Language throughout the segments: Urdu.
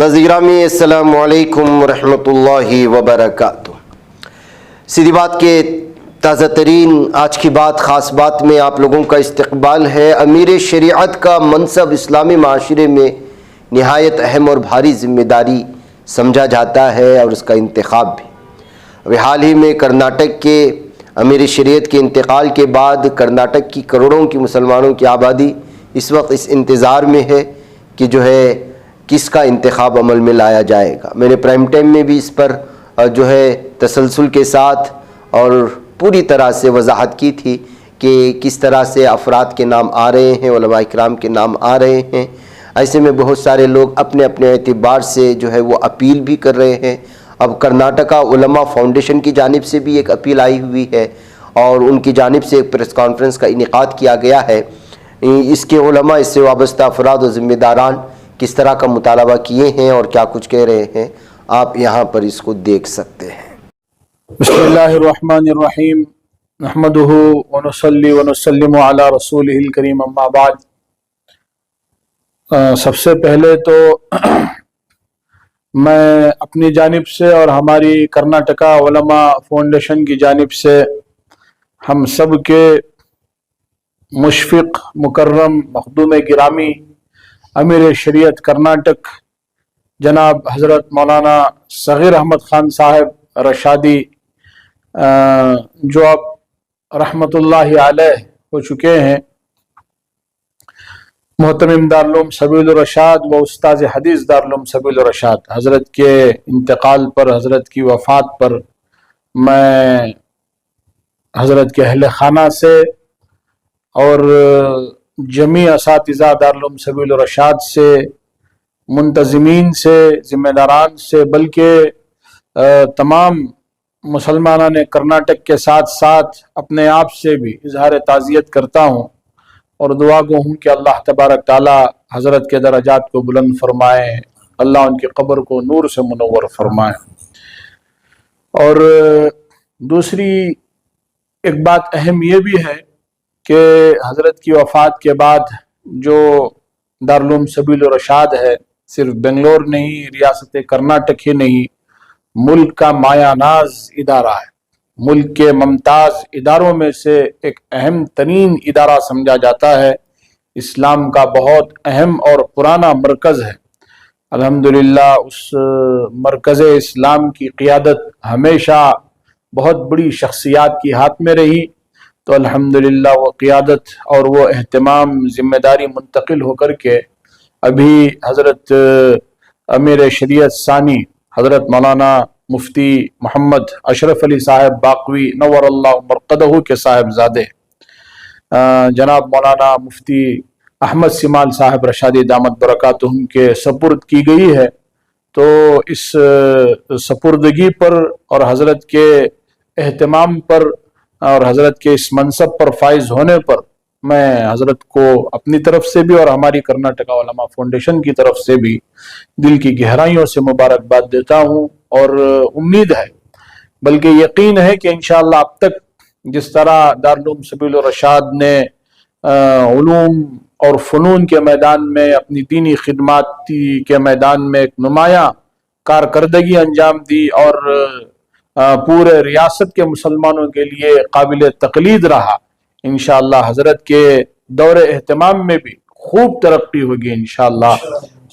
ناظرین السلام علیکم ورحمۃ اللہ وبرکاتہ۔ سیدھی بات کے تازہ ترین آج کی بات خاص بات میں آپ لوگوں کا استقبال ہے۔ امیر شریعت کا منصب اسلامی معاشرے میں نہایت اہم اور بھاری ذمہ داری سمجھا جاتا ہے اور اس کا انتخاب بھی۔ ابھی حال ہی میں کرناٹک کے امیر شریعت کے انتقال کے بعد کرناٹک کی کروڑوں کی مسلمانوں کی آبادی اس وقت اس انتظار میں ہے کہ جو ہے کس کا انتخاب عمل میں لایا جائے گا۔ میں نے پرائم ٹائم میں بھی اس پر جو ہے تسلسل کے ساتھ اور پوری طرح سے وضاحت کی تھی کہ کس طرح سے افراد کے نام آ رہے ہیں، علماء اکرام کے نام آ رہے ہیں۔ ایسے میں بہت سارے لوگ اپنے اپنے اعتبار سے جو ہے وہ اپیل بھی کر رہے ہیں۔ اب کرناٹکا علماء فاؤنڈیشن کی جانب سے بھی ایک اپیل آئی ہوئی ہے اور ان کی جانب سے ایک پریس کانفرنس کا انعقاد کیا گیا ہے۔ اس کے علماء، اس سے وابستہ افراد و ذمہ داران کس طرح کا مطالبہ کیے ہیں اور کیا کچھ کہہ رہے ہیں، آپ یہاں پر اس کو دیکھ سکتے ہیں۔ بسم اللہ الرحمن الرحیم، نحمدہ ونصلی ونسلم علی رسولہ الکریم، اما بعد۔ سب سے پہلے تو میں اپنی جانب سے اور ہماری کرناٹکا علماء فاؤنڈیشن کی جانب سے ہم سب کے مشفق مکرم مخدوم گرامی امیر شریعت کرناٹک جناب حضرت مولانا صغیر احمد خان صاحب رشادی، جو اب رحمت اللہ علیہ ہو چکے ہیں، محتمم دارالعلوم سبیل الرشاد و استاذ حدیث دارالعلوم سبیل الرشاد، حضرت کے انتقال پر، حضرت کی وفات پر میں حضرت کے اہل خانہ سے اور جمیع اساتذہ دارالعلوم سبیل الرشاد سے، منتظمین سے، ذمہ داران سے، بلکہ تمام مسلمانان کرناٹک کے ساتھ ساتھ اپنے آپ سے بھی اظہار تعزیت کرتا ہوں اور دعا گو ہوں کہ اللہ تبارک تعالی حضرت کے درجات کو بلند فرمائے، اللہ ان کی قبر کو نور سے منور فرمائے۔ اور دوسری ایک بات اہم یہ بھی ہے کہ حضرت کی وفات کے بعد جو دارالعلوم سبیل الرشاد ہے، صرف بنگلور نہیں، ریاست کرناٹک ہی نہیں، ملک کا مایہ ناز ادارہ ہے، ملک کے ممتاز اداروں میں سے ایک اہم ترین ادارہ سمجھا جاتا ہے، اسلام کا بہت اہم اور پرانا مرکز ہے۔ الحمدللہ اس مرکز اسلام کی قیادت ہمیشہ بہت بڑی شخصیات کی ہاتھ میں رہی، تو الحمدللہ وہ قیادت اور وہ اہتمام، ذمہ داری منتقل ہو کر کے ابھی حضرت امیر شریعت ثانی حضرت مولانا مفتی محمد اشرف علی صاحب باقوی نور اللہ مرقدہ کے صاحبزادے جناب مولانا مفتی احمد سمال صاحب رشادی دامت برکاتہم کے سپرد کی گئی ہے۔ تو اس سپردگی پر اور حضرت کے اہتمام پر اور حضرت کے اس منصب پر فائز ہونے پر میں حضرت کو اپنی طرف سے بھی اور ہماری کرناٹکا علماء فاؤنڈیشن کی طرف سے بھی دل کی گہرائیوں سے مبارکباد دیتا ہوں، اور امید ہے بلکہ یقین ہے کہ انشاءاللہ اب تک جس طرح دارالعلوم سبیل الرشاد نے علوم اور فنون کے میدان میں، اپنی دینی خدمات کے میدان میں ایک نمایاں کارکردگی انجام دی اور پورے ریاست کے مسلمانوں کے لیے قابل تقلید رہا، انشاءاللہ حضرت کے دور اہتمام میں بھی خوب ترقی ہوگی انشاءاللہ،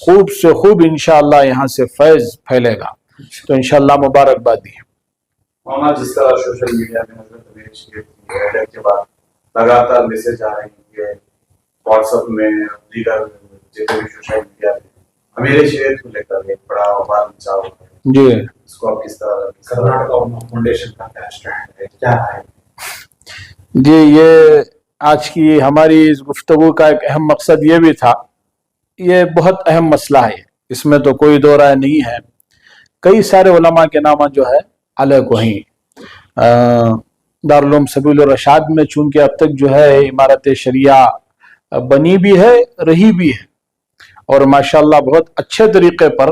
خوب سے خوب انشاءاللہ یہاں سے فیض پھیلے گا، تو انشاءاللہ مبارکبادی ہے۔ مولانا، جس طرح سوشل میڈیا میں حضرت امیر شریعت کی ہدایت کے بعد لگاتار میسج آ رہے ہیں کہ واٹس ایپ میں، دیگر جتنے بھی سوشل میڈیا میں امیر شریعت کو لے کر ایک بڑا وبال مچا ہوا ہے، جی اس کو آپ کس طرح کرناٹکا فاؤنڈیشن کا کیا اسٹینڈ ہے، کیا ہے؟ جی، یہ آج کی ہماری اس گفتگو کا ایک اہم مقصد یہ بھی تھا، یہ بہت اہم مسئلہ ہے، اس میں تو کوئی دو رائے نہیں ہے۔ کئی سارے علماء کے نام جو ہے علیہ کو ہیں، دارالعلوم سبیل الرشاد میں چونکہ اب تک جو ہے امارت شریعہ بنی بھی ہے، رہی بھی ہے، اور ماشاءاللہ بہت اچھے طریقے پر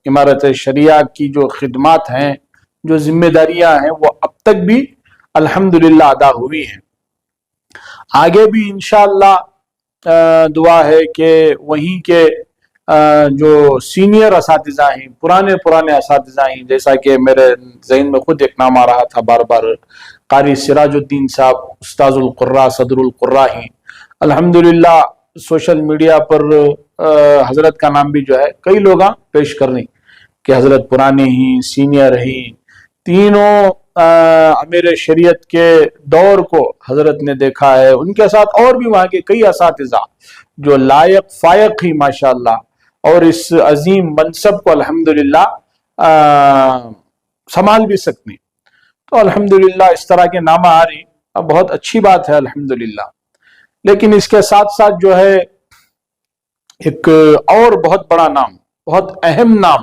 امارت شریعہ کی جو خدمات ہیں، جو ذمہ داریاں ہیں، وہ اب تک بھی الحمدللہ ادا ہوئی ہیں۔ آگے بھی انشاءاللہ دعا ہے کہ وہیں کے جو سینئر اساتذہ ہیں، پرانے اساتذہ ہیں، جیسا کہ میرے ذہن میں خود ایک نام آ رہا تھا بار بار، قاری سراج الدین صاحب، استاذ القراء، صدر القراء ہیں، الحمدللہ سوشل میڈیا پر حضرت کا نام بھی جو ہے کئی لوگ پیش کر رہے ہیں کہ حضرت پرانے ہیں، سینئر ہیں، تینوں امیر شریعت کے دور کو حضرت نے دیکھا ہے، ان کے ساتھ اور بھی وہاں کے کئی اساتذہ جو لائق فائق ہیں ماشاءاللہ، اور اس عظیم منصب کو الحمدللہ سنبھال بھی سکتے ہیں۔ تو الحمدللہ اس طرح کے نام آ رہی بہت اچھی بات ہے الحمدللہ، لیکن اس کے ساتھ ساتھ جو ہے ایک اور بہت بڑا نام، بہت اہم نام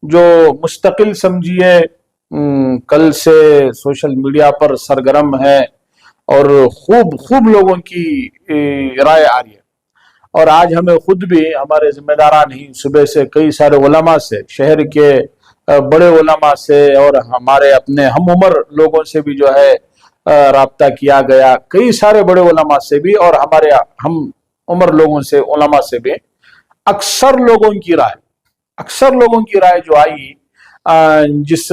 جو مستقل سمجھیے کل سے سوشل میڈیا پر سرگرم ہے اور خوب لوگوں کی رائے آ رہی ہے، اور آج ہمیں خود بھی ہمارے ذمہ داران ہی صبح سے کئی سارے علماء سے، شہر کے بڑے علماء سے اور ہمارے اپنے ہم عمر لوگوں سے بھی جو ہے رابطہ کیا گیا، کئی سارے بڑے علماء سے بھی اور ہمارے ہم عمر لوگوں سے، علماء سے بھی، اکثر لوگوں کی رائے جو آئی، جس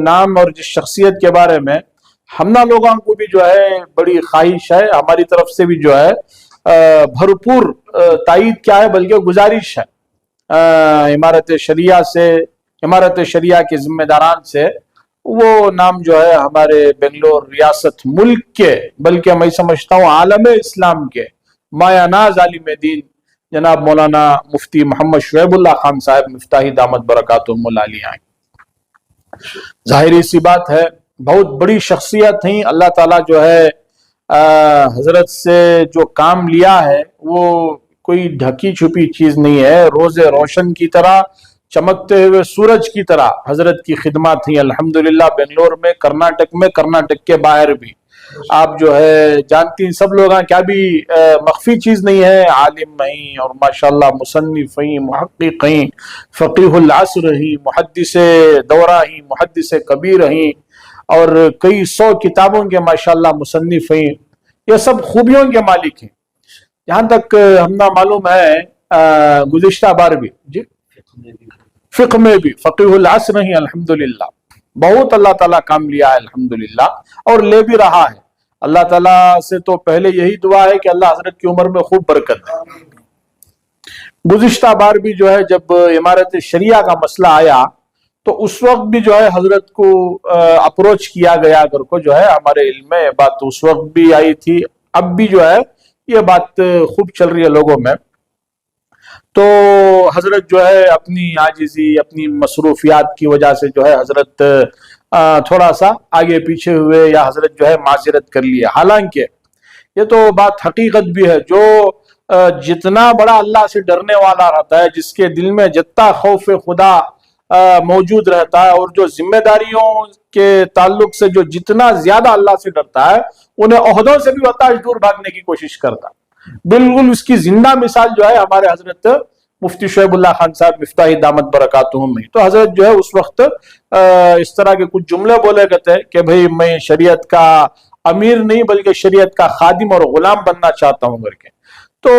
نام اور جس شخصیت کے بارے میں ہمنا لوگوں کو بھی جو ہے بڑی خواہش ہے، ہماری طرف سے بھی جو ہے بھرپور تائید کیا ہے بلکہ گزارش ہے امارت شریعہ کے ذمہ داران سے، وہ نام جو ہے ہمارے بنگلور ریاست ملک کے بلکہ میں سمجھتا ہوں عالم اسلام کے مایہ ناز عالم دین جناب مولانا مفتی محمد شعیب اللہ خان صاحب مفتاحی دامت برکاتہم العالیہ ہیں۔ ظاہری سی بات ہے بہت بڑی شخصیت ہیں، اللہ تعالیٰ جو ہے حضرت سے جو کام لیا ہے وہ کوئی ڈھکی چھپی چیز نہیں ہے، روز روشن کی طرح، چمکتے ہوئے سورج کی طرح حضرت کی خدمات تھیں الحمدللہ بنگلور میں، کرناٹک کے باہر بھی۔ آپ جو ہے جانتی ہیں سب لوگ کیا بھی مخفی چیز نہیں ہے، عالم ہیں اور ماشاءاللہ مصنف ہیں، محقق ہیں، فقیہ العصر ہیں، محدث دورہ ہیں، محدث کبیر ہیں، اور کئی 100 کتابوں کے ماشاءاللہ مصنف ہیں، یہ سب خوبیوں کے مالک ہیں۔ یہاں تک ہم نہ معلوم ہے گزشتہ بار بھی جی فقہ میں بھی فقیہ العصر ہیں الحمدللہ، بہت اللہ تعالیٰ کام لیا ہے الحمدللہ اور لے بھی رہا ہے۔ اللہ تعالیٰ سے تو پہلے یہی دعا ہے کہ اللہ حضرت کی عمر میں خوب برکت دے۔ گزشتہ بار بھی جو ہے جب امارت شریعہ کا مسئلہ آیا تو اس وقت بھی جو ہے حضرت کو اپروچ کیا گیا، اگر کو جو ہے ہمارے علم میں بات اس وقت بھی آئی تھی، اب بھی جو ہے یہ بات خوب چل رہی ہے لوگوں میں، تو حضرت جو ہے اپنی عاجزی، اپنی مصروفیات کی وجہ سے جو ہے حضرت تھوڑا سا آگے پیچھے ہوئے یا حضرت جو ہے معذرت کر لیا۔ حالانکہ یہ تو بات حقیقت بھی ہے، جو جتنا بڑا اللہ سے ڈرنے والا رہتا ہے، جس کے دل میں جتنا خوف خدا موجود رہتا ہے اور جو ذمہ داریوں کے تعلق سے جو جتنا زیادہ اللہ سے ڈرتا ہے، انہیں عہدوں سے بھی وتاش دور بھاگنے کی کوشش کرتا ہے۔ بالکل اس کی زندہ مثال جو ہے ہمارے حضرت مفتی شعیب اللہ خان صاحب مفتاحی دامت برکاتہم میں، تو حضرت جو ہے اس وقت اس طرح کے کچھ جملے بولے گئے کہ بھئی میں شریعت کا امیر نہیں بلکہ شریعت کا خادم اور غلام بننا چاہتا ہوں کر کے، تو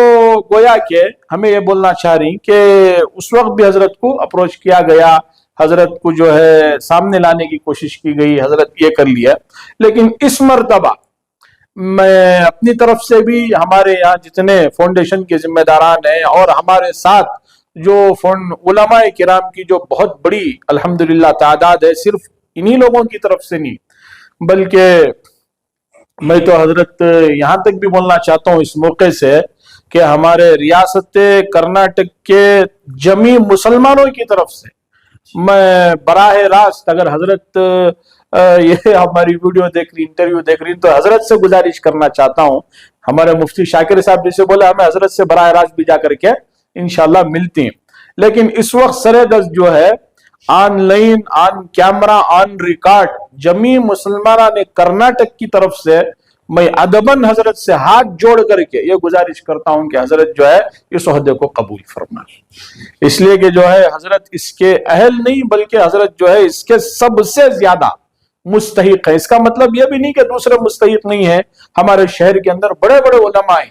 گویا کہ ہمیں یہ بولنا چاہ رہی کہ اس وقت بھی حضرت کو اپروچ کیا گیا، حضرت کو جو ہے سامنے لانے کی کوشش کی گئی، حضرت یہ کر لیا، لیکن اس مرتبہ میں اپنی طرف سے بھی ہمارے یہاں جتنے فاؤنڈیشن کے ذمہ داران ہیں اور ہمارے ساتھ جو علماء کرام کی جو بہت بڑی الحمدللہ تعداد ہے، صرف انہی لوگوں کی طرف سے نہیں بلکہ میں تو حضرت یہاں تک بھی بولنا چاہتا ہوں اس موقع سے کہ ہمارے ریاست کرناٹک کے جمی مسلمانوں کی طرف سے میں براہ راست، اگر حضرت یہ ہماری ویڈیو دیکھ رہی، انٹرویو دیکھ رہی، تو حضرت سے گزارش کرنا چاہتا ہوں، ہمارے مفتی شاکر صاحب جیسے بولا ہمیں حضرت سے براہ راست بھی جا کر کے انشاءاللہ ملتی ہیں، لیکن اس وقت سر دست جو ہے online, on camera, on record جمی مسلمانہ نے کرناٹک کی طرف سے میں ادباً حضرت سے ہاتھ جوڑ کر کے یہ گزارش کرتا ہوں کہ حضرت جو ہے اس عہدے کو قبول فرمائے، اس لیے کہ جو ہے حضرت اس کے اہل نہیں بلکہ حضرت جو ہے اس کے سب سے زیادہ مستحق ہے۔ اس کا مطلب یہ بھی نہیں کہ دوسرے مستحق نہیں ہیں، ہمارے شہر کے اندر بڑے بڑے علماء ہیں،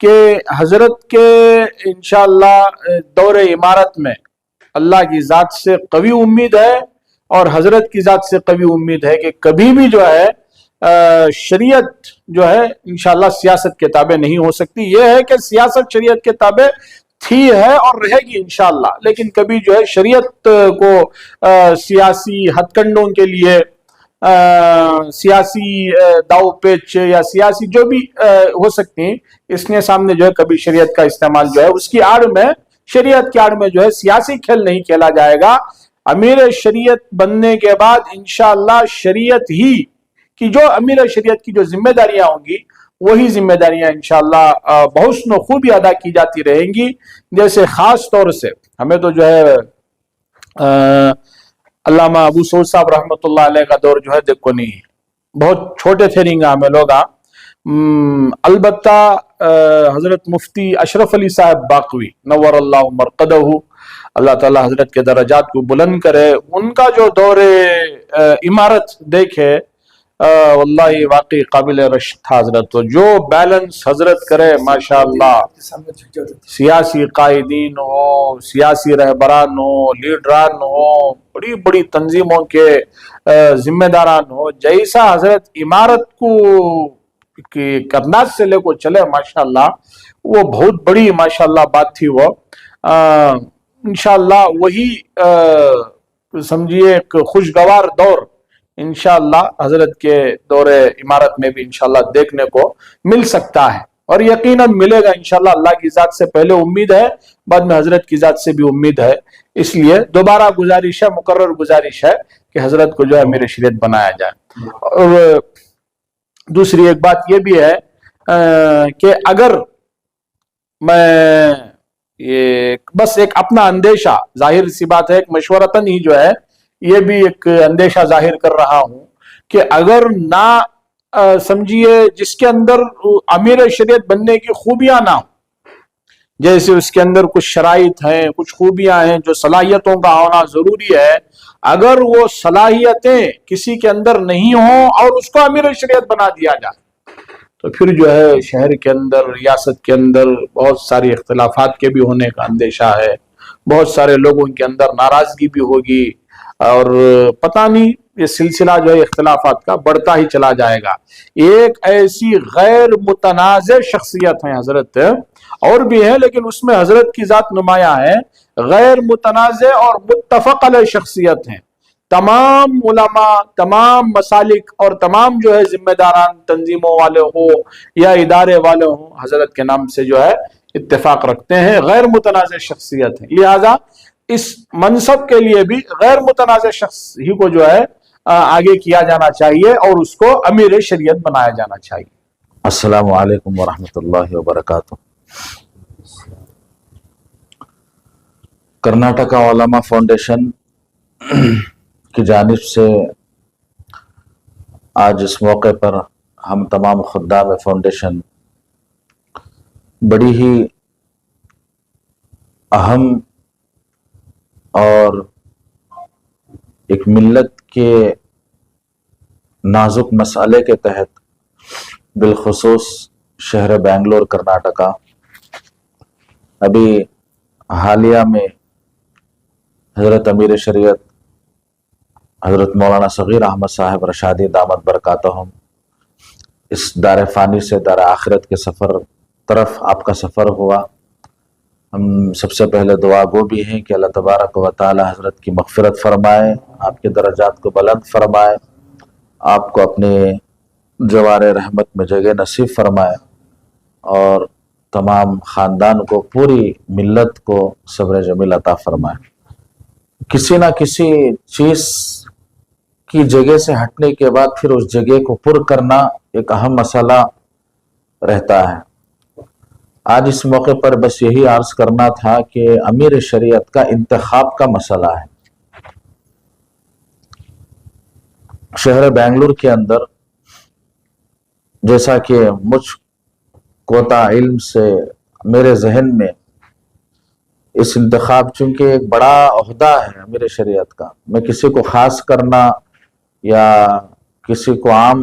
کہ حضرت کے انشاءاللہ دور امارت میں اللہ کی ذات سے قوی امید ہے اور حضرت کی ذات سے قوی امید ہے کہ کبھی بھی جو ہے شریعت جو ہے انشاءاللہ سیاست کے تابع نہیں ہو سکتی. یہ ہے کہ سیاست شریعت کے تابع تھی ہے اور رہے گی انشاءاللہ، لیکن کبھی جو ہے شریعت کو سیاسی ہتھ کنڈوں کے لیے سیاسی داؤ پیچ یا سیاسی جو بھی ہو سکتی ہیں، اس نے سامنے جو ہے کبھی شریعت کا استعمال جو ہے اس کی آڑ میں، شریعت کی آڑ میں جو ہے سیاسی کھیل نہیں کھیلا جائے گا. امیر شریعت بننے کے بعد انشاءاللہ شریعت ہی کی جو امیر شریعت کی جو ذمہ داریاں ہوں گی وہی ذمہ داریاں انشاءاللہ بحسن و خوبی ادا کی جاتی رہیں گی. جیسے خاص طور سے ہمیں تو جو ہے علامہ ابو سعود صاحب رحمۃ اللہ علیہ کا دور جو ہے دیکھو نہیں، بہت چھوٹے تھے رینگا ہمیں لوگ. البتہ حضرت مفتی اشرف علی صاحب باقوی نور اللہ مرقدہ، اللہ تعالی حضرت کے درجات کو بلند کرے، ان کا جو دور امارت دیکھے واللہ واقعی قابل رشک تھا حضرت. تو جو بیلنس حضرت کرے ماشاءاللہ، سیاسی قائدین ہو، سیاسی رہبران ہو، لیڈران ہو، بڑی بڑی تنظیموں کے ذمہ داران ہو، جیسا حضرت عمارت کو کرناج سے لے کو چلے ماشاءاللہ، وہ بہت بڑی ماشاءاللہ بات تھی. وہ انشاءاللہ وہی سمجھیے ایک خوشگوار دور انشاءاللہ حضرت کے دور امارت میں بھی انشاءاللہ دیکھنے کو مل سکتا ہے، اور یقیناً ملے گا انشاءاللہ. اللہ کی ذات سے پہلے امید ہے، بعد میں حضرت کی ذات سے بھی امید ہے. اس لیے دوبارہ گزارش ہے، مقرر گزارش ہے کہ حضرت کو جو ہے امیر شریعت بنایا جائے. اور دوسری ایک بات یہ بھی ہے کہ اگر میں بس ایک اپنا اندیشہ، ظاہر سی بات ہے ایک مشورتاً ہی جو ہے یہ بھی ایک اندیشہ ظاہر کر رہا ہوں کہ اگر نہ سمجھیے جس کے اندر امیر شریعت بننے کی خوبیاں نہ ہوں، جیسے اس کے اندر کچھ شرائط ہیں، کچھ خوبیاں ہیں جو صلاحیتوں کا ہونا ضروری ہے، اگر وہ صلاحیتیں کسی کے اندر نہیں ہوں اور اس کو امیر شریعت بنا دیا جائے تو پھر جو ہے شہر کے اندر، ریاست کے اندر بہت ساری اختلافات کے بھی ہونے کا اندیشہ ہے، بہت سارے لوگوں کے اندر ناراضگی بھی ہوگی، اور پتہ نہیں یہ سلسلہ جو ہے اختلافات کا بڑھتا ہی چلا جائے گا. ایک ایسی غیر متنازع شخصیت ہیں حضرت، اور بھی ہیں لیکن اس میں حضرت کی ذات نمایاں ہے، غیر متنازع اور متفق علیہ شخصیت ہیں. تمام علماء، تمام مسالک اور تمام جو ہے ذمہ داران تنظیموں والے ہو یا ادارے والے ہوں حضرت کے نام سے جو ہے اتفاق رکھتے ہیں، غیر متنازع شخصیت ہیں. لہذا اس منصب کے لیے بھی غیر متنازع شخص ہی کو جو ہے آگے کیا جانا چاہیے اور اس کو امیر شریعت بنایا جانا چاہیے. السلام علیکم ورحمۃ اللہ وبرکاتہ. کرناٹکا علماء فاؤنڈیشن کی جانب سے آج اس موقع پر ہم تمام خدام فاؤنڈیشن بڑی ہی اہم اور ایک ملت کے نازک مسئلے کے تحت، بالخصوص شہر بنگلور کرناٹکا، ابھی حالیہ میں حضرت امیر شریعت حضرت مولانا صغیر احمد صاحب رشادی دامت برکاتہم اس دار فانی سے دار آخرت کے سفر طرف آپ کا سفر ہوا. ہم سب سے پہلے دعا گو بھی ہیں کہ اللہ تبارک و تعالی حضرت کی مغفرت فرمائے، آپ کے درجات کو بلند فرمائے، آپ کو اپنے جوار رحمت میں جگہ نصیب فرمائے، اور تمام خاندان کو، پوری ملت کو صبر جمیل عطا فرمائے. کسی نہ کسی چیز کی جگہ سے ہٹنے کے بعد پھر اس جگہ کو پر کرنا ایک اہم مسئلہ رہتا ہے. آج اس موقع پر بس یہی عرض کرنا تھا کہ امیر شریعت کا انتخاب کا مسئلہ ہے. شہر بنگلور کے اندر جیسا کہ مجھ کوتا علم سے میرے ذہن میں اس انتخاب، چونکہ ایک بڑا عہدہ ہے امیر شریعت کا، میں کسی کو خاص کرنا یا کسی کو عام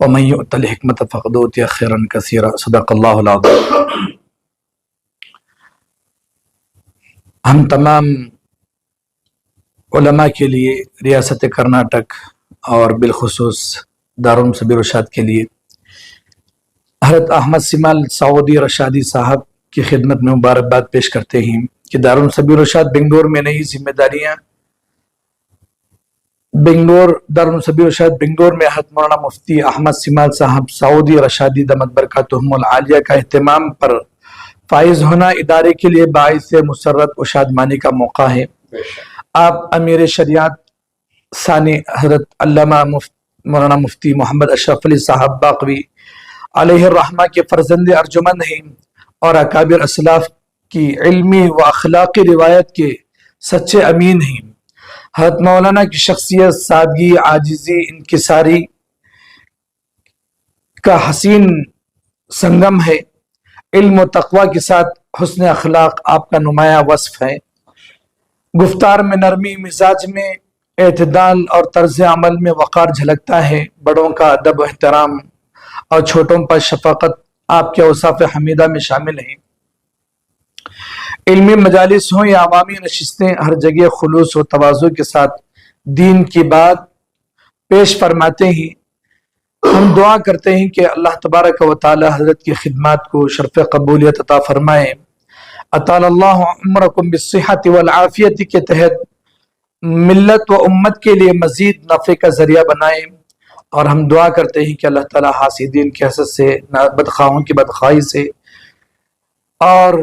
ومن يؤت الحکمت فقد اوتی خیرا کثیرا صدق اللہ العظیم۔ ہم تمام علماء کے لیے ریاست کرناٹک اور بالخصوص دارالعلوم سبیل الرشاد کے لیے حضرت احمد سیمال سعودی رشادی صاحب کی خدمت میں مبارکباد پیش کرتے ہیں کہ دارالعلوم سبیل الرشاد بنگلور میں نئی ذمہ داریاں دارالعلوم سبیل الرشاد بنگلور میں حضرت مولانا مفتی احمد سیمال صاحب سعودی رشادی دامت برکاتہم العالیہ کا اہتمام پر فائز ہونا ادارے کے لیے باعث مسرت و شادمانی کا موقع ہے۔ آپ امیر شریعت ثانی حضرت علامہ مولانا مفتی محمد اشرف علی صاحب باقوی علیہ الرحمہ کے فرزند ارجمند ہیں اور اکابر اسلاف کی علمی و اخلاقی روایت کے سچے امین ہیں۔ حضرت مولانا کی شخصیت سادگی، عاجزی، انکساری کا حسین سنگم ہے۔ علم و تقوی کے ساتھ حسن اخلاق آپ کا نمایاں وصف ہے۔ گفتار میں نرمی، مزاج میں اعتدال اور طرز عمل میں وقار جھلکتا ہے۔ بڑوں کا ادب و احترام اور چھوٹوں پر شفقت آپ کے اوصاف حمیدہ میں شامل ہیں۔ علمی مجالس ہوں یا عوامی نشستیں، ہر جگہ خلوص و تواضع کے ساتھ دین کی بات پیش فرماتے ہیں۔ ہم دعا کرتے ہیں کہ اللہ تبارک و تعالی حضرت کی خدمات کو شرف قبولیت عطا فرمائے۔ اطال اللہ عمرکم بالصحت والعافیت کے تحت ملت و امت کے لیے مزید نفع کا ذریعہ بنائے، اور ہم دعا کرتے ہیں کہ اللہ تعالی حاسدین کی حسد سے، بدخواہوں کی بدخواہی سے اور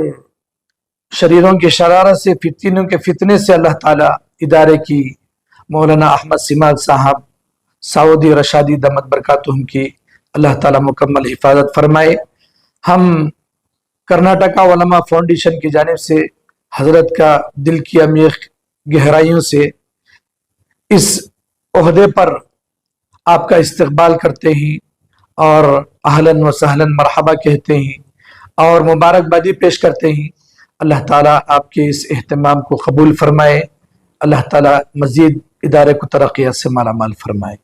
شریروں کی شرارت سے، فتنوں کے فتنے سے اللہ تعالی ادارے کی مولانا احمد سیمال صاحب سعودی رشادی دامت برکاتہم کی اللہ تعالی مکمل حفاظت فرمائے۔ ہم کرناٹکا علماء فاؤنڈیشن کی جانب سے حضرت کا دل کی عمیق گہرائیوں سے اس عہدے پر آپ کا استقبال کرتے ہیں اور اہلاً و سہلاً مرحبا کہتے ہیں اور مبارکبادی پیش کرتے ہیں۔ اللہ تعالیٰ آپ کے اس اہتمام کو قبول فرمائے، اللہ تعالیٰ مزید ادارے کو ترقیات سے مالا مال فرمائے۔